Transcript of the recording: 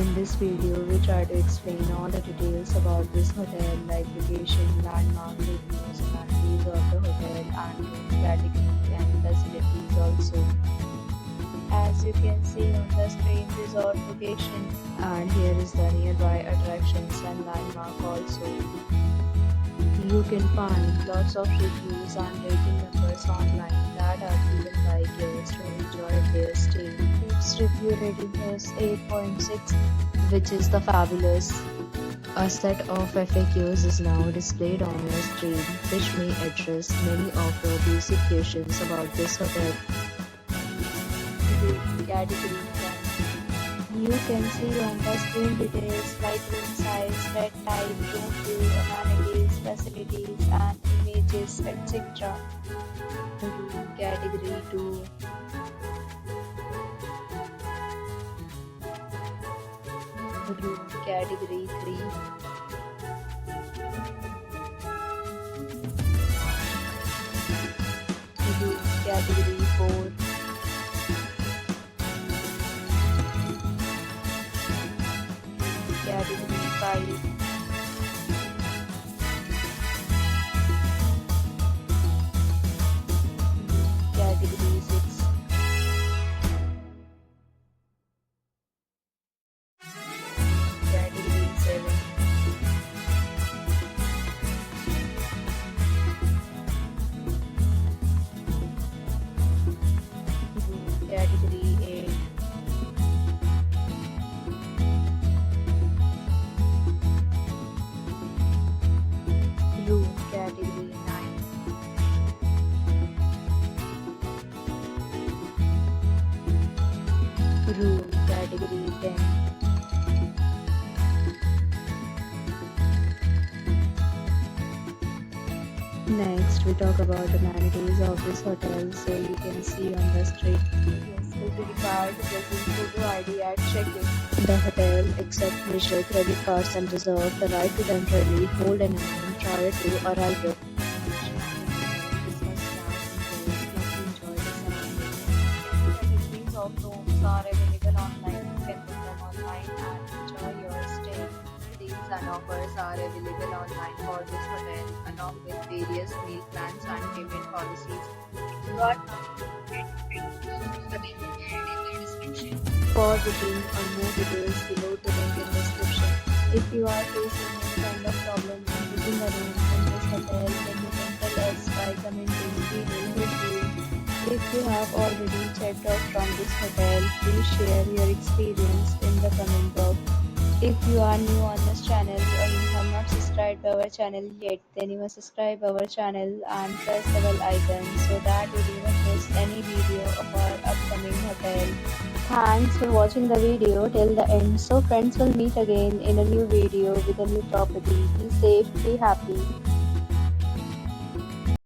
In this video, we try to explain all the details about this hotel like location, landmark, reviews, amenities of the hotel and room category and facilities also. As you can see on the screen, resort location, and here is the nearby attractions and landmark also. You can find lots of reviews and rating numbers online that are given by guests to enjoy their stay. Its review rating is 8.6, which is the fabulous. A set of FAQs is now displayed on your screen, which may address many of your basic questions about this hotel. Category 1. You can see on the screen details like room size, bed type, room view, amenities, facilities, and images, etc. Category 2. Room category 3. Room category 4. Category 5. Category 6. Category 7. Category 8. Room category 9. Room category 10. Next, we talk about the amenities of this hotel. So you can see on the screen. Yes, will be required to present photo ID at check-in. The hotel accepts major credit cards and reserves the right to temporarily hold an amount prior to arrival. Categories of rooms are available online. You can book them online and enjoy your stay. Deals and offers are available online for this hotel, along with various meal plans and payment policies. You are for booking or more details below the link in description. If you are facing any kind of problem in booking a room in this hotel, then you can tell us by commenting. We will help you. If you have already checked out from this hotel, please share your experience in the comment box. If you are new on this channel or you have not subscribed our channel yet, then you must subscribe our channel and press the bell icon so that you do not miss any video of our upcoming hotel. Thanks for watching the video till the end. So friends, will meet again in a new video with a new property. Be safe, be happy.